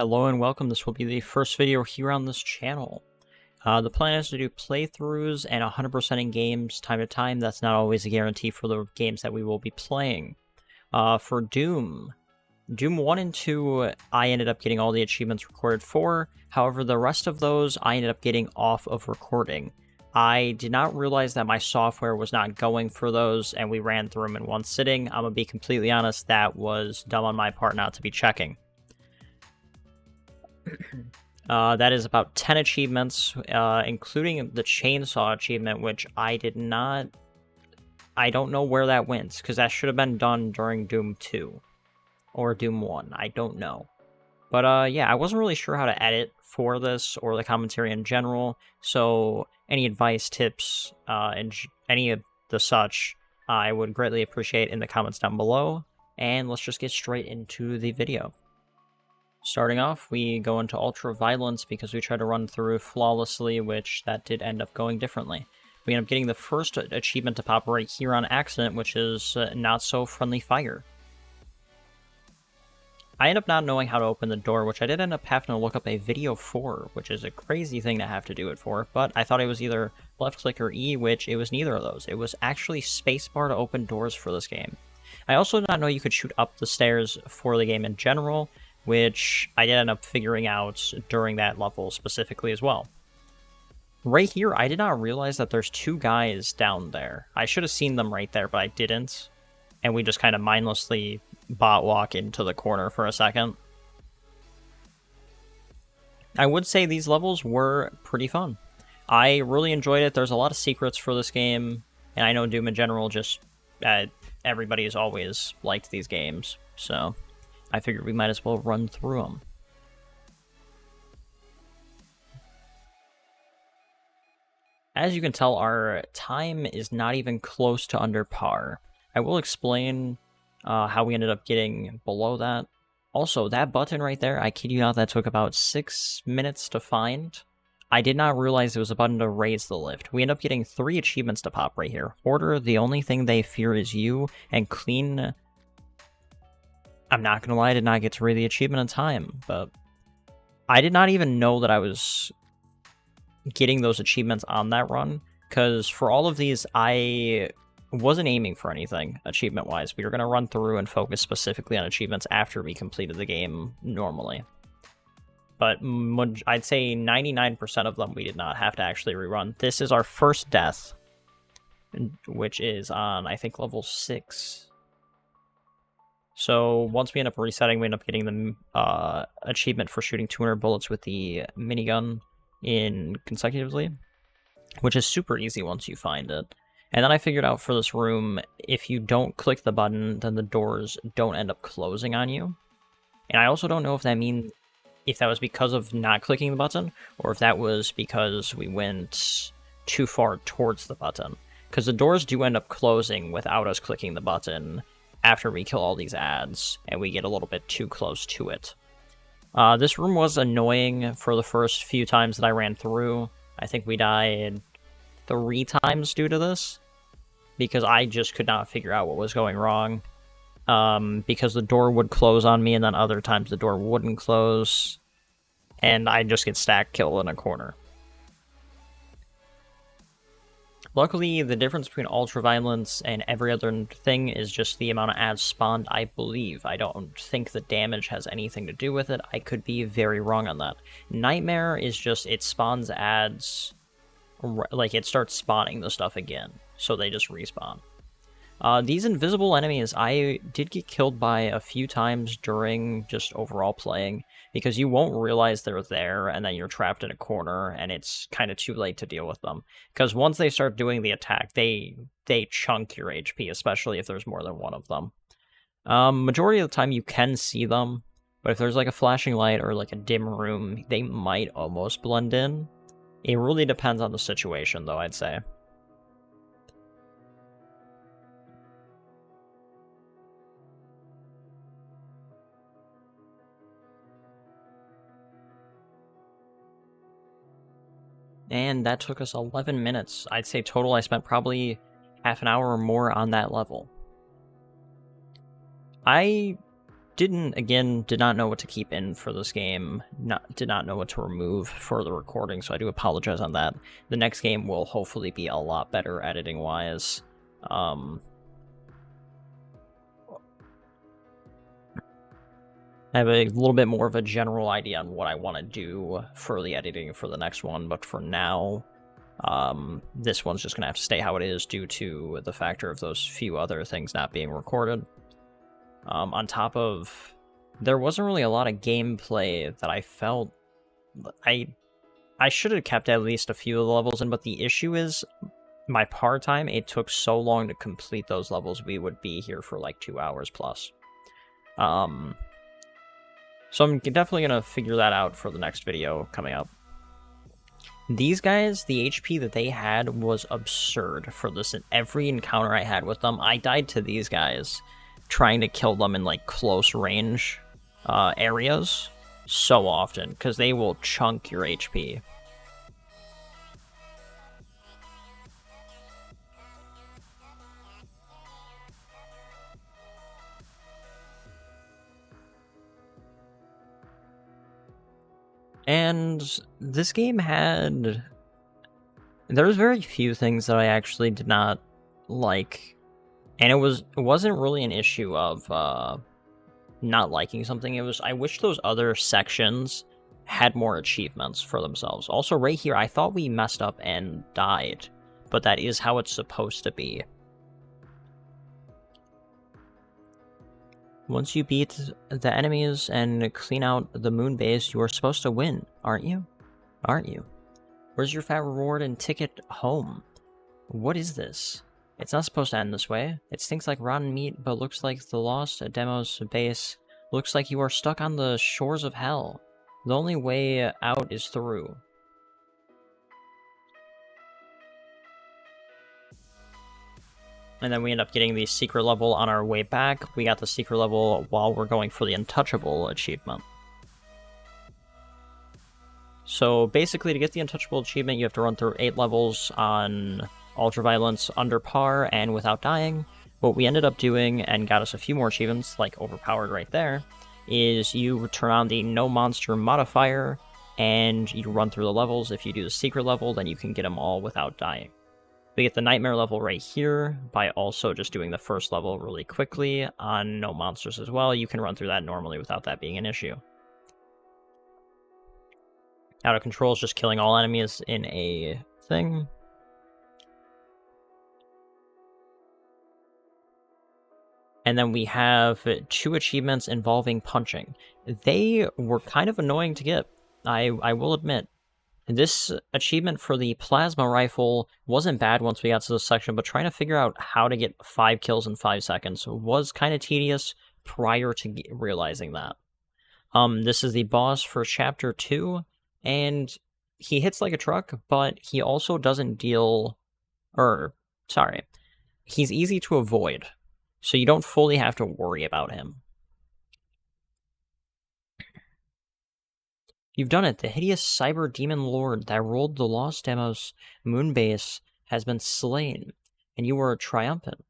Hello and welcome. This will be the first video here on this channel. The plan is to do playthroughs and 100% in games time to time. That's not always a guarantee for the games that we will be playing. For Doom 1 and 2, I ended up getting all the achievements recorded for. However, the rest of those I ended up getting off of recording. I did not realize that my software was not going for those, and we ran through them in one sitting. I'm going to be completely honest, that was dumb on my part not to be checking. That is about 10 achievements, including the chainsaw achievement, which I don't know where that went, because that should have been done during Doom 2, or Doom 1, I don't know. But yeah, I wasn't really sure how to edit for this, or the commentary in general, so any advice, tips, and any of the such, I would greatly appreciate in the comments down below, and let's just get straight into the video. Starting off, we go into Ultra Violence because we tried to run through flawlessly, which that did end up going differently. We end up getting the first achievement to pop right here on accident, which is Not So Friendly Fire. I end up not knowing how to open the door, which I did end up having to look up a video for, which is a crazy thing to have to do it for, but I thought it was either left click or E, which it was neither of those. It was actually spacebar to open doors for this game. I also did not know you could shoot up the stairs for the game in general, which I did end up figuring out during that level specifically as well. Right here, I did not realize that there's two guys down there. I should have seen them right there, but I didn't. And we just kind of mindlessly bot walk into the corner for a second. I would say these levels were pretty fun. I really enjoyed it. There's a lot of secrets for this game, and I know Doom in general, just everybody has always liked these games, so I figured we might as well run through them. As you can tell, our time is not even close to under par. I will explain how we ended up getting below that. Also, that button right there, I kid you not, that took about 6 minutes to find. I did not realize it was a button to raise the lift. We end up getting 3 achievements to pop right here. Order, The Only Thing They Fear Is You, and Clean. I'm not gonna lie, I did not get to read the achievement in time, but I did not even know that I was getting those achievements on that run, because for all of these, I wasn't aiming for anything achievement-wise. We were going to run through and focus specifically on achievements after we completed the game normally. But I'd say 99% of them we did not have to actually rerun. This is our first death, which is on, I think, level 6. So once we end up resetting, we end up getting the achievement for shooting 200 bullets with the minigun consecutively, which is super easy once you find it. And then I figured out for this room, if you don't click the button, then the doors don't end up closing on you. And I also don't know if that was because of not clicking the button, or if that was because we went too far towards the button. Because the doors do end up closing without us clicking the button after we kill all these ads, and we get a little bit too close to it. This room was annoying for the first few times that I ran through. I think we died 3 times due to this, because I just could not figure out what was going wrong. Because the door would close on me, and then other times the door wouldn't close, and I'd just get stack killed in a corner. Luckily, the difference between Ultra Violence and every other thing is just the amount of ads spawned, I believe. I don't think the damage has anything to do with it. I could be very wrong on that. Nightmare is just, it spawns ads, like it starts spawning the stuff again, so they just respawn. These invisible enemies, I did get killed by a few times during just overall playing, because you won't realize they're there, and then you're trapped in a corner, and it's kind of too late to deal with them. Because once they start doing the attack, they chunk your HP, especially if there's more than one of them. Majority of the time you can see them, but if there's like a flashing light or like a dim room, they might almost blend in. It really depends on the situation, though, I'd say. And that took us 11 minutes. I'd say total I spent probably half an hour or more on that level. I did not know what to keep in for this game, did not know what to remove for the recording, so I do apologize on that. The next game will hopefully be a lot better editing-wise. I have a little bit more of a general idea on what I want to do for the editing for the next one, but for now, this one's just going to have to stay how it is due to the factor of those few other things not being recorded. On top of, there wasn't really a lot of gameplay that I felt I should have kept at least a few of the levels in, but the issue is my par time. It took so long to complete those levels, we would be here for like 2 hours plus. So I'm definitely going to figure that out for the next video coming up. These guys, the HP that they had was absurd for this. In every encounter I had with them, I died to these guys trying to kill them in like close range areas so often, because they will chunk your HP. And this game had... there was very few things that I actually did not like. And it wasn't really an issue of not liking something. It was, I wish those other sections had more achievements for themselves. Also, right here, I thought we messed up and died, but that is how it's supposed to be. Once you beat the enemies and clean out the moon base, you are supposed to win, aren't you? Aren't you? Where's your fat reward and ticket home? What is this? It's not supposed to end this way. It stinks like rotten meat, but looks like the lost demo's base. Looks like you are stuck on the shores of hell. The only way out is through. And then we end up getting the secret level on our way back. We got the secret level while we're going for the Untouchable achievement. So basically, to get the Untouchable achievement, you have to run through 8 levels on Ultraviolence under par and without dying. What we ended up doing, and got us a few more achievements, like Overpowered right there, is you turn on the No Monster modifier, and you run through the levels. If you do the secret level, then you can get them all without dying. We get the Nightmare level right here by also just doing the first level really quickly on No Monsters as well. You can run through that normally without that being an issue. Out of Control is just killing all enemies in a thing. And then we have 2 achievements involving punching. They were kind of annoying to get, I will admit. This achievement for the plasma rifle wasn't bad once we got to this section, but trying to figure out how to get 5 kills in 5 seconds was kind of tedious prior to realizing that. This is the boss for Chapter 2, and he hits like a truck, but he also doesn't deal... he's easy to avoid, so you don't fully have to worry about him. You've done it. The hideous cyber demon lord that ruled the Lost Demos moonbase has been slain, and you were triumphant.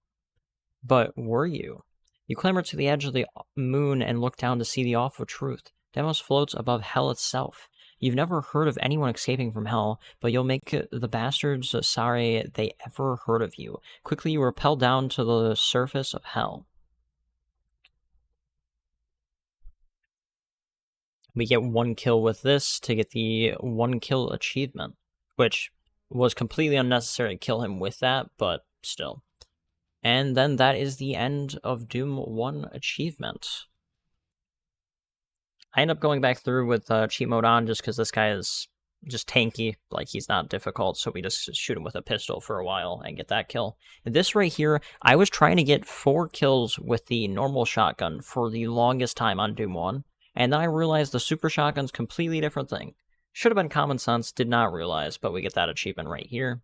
But were you? You clambered to the edge of the moon and looked down to see the awful truth. Demos floats above hell itself. You've never heard of anyone escaping from hell, but you'll make the bastards sorry they ever heard of you. Quickly you rappel down to the surface of hell. We get 1 kill with this to get the 1 kill achievement, which was completely unnecessary to kill him with that, but still. And then that is the end of Doom 1 achievement. I end up going back through with cheat mode on just because this guy is just tanky, like he's not difficult, so we just shoot him with a pistol for a while and get that kill. And this right here, I was trying to get 4 kills with the normal shotgun for the longest time on Doom 1. And then I realized the super shotgun's completely different thing. Should have been common sense, did not realize, but we get that achievement right here.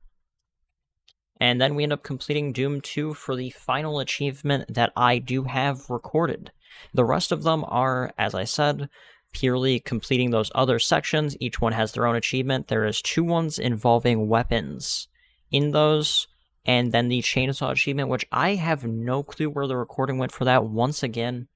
And then we end up completing Doom 2 for the final achievement that I do have recorded. The rest of them are, as I said, purely completing those other sections. Each one has their own achievement. There is 2 ones involving weapons in those, and then the chainsaw achievement, which I have no clue where the recording went for that once again.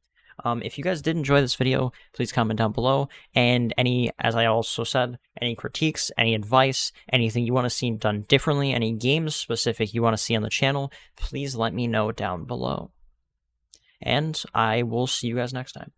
If you guys did enjoy this video, please comment down below. And any, as I also said, any critiques, any advice, anything you want to see done differently, any games specific you want to see on the channel, please let me know down below. And I will see you guys next time.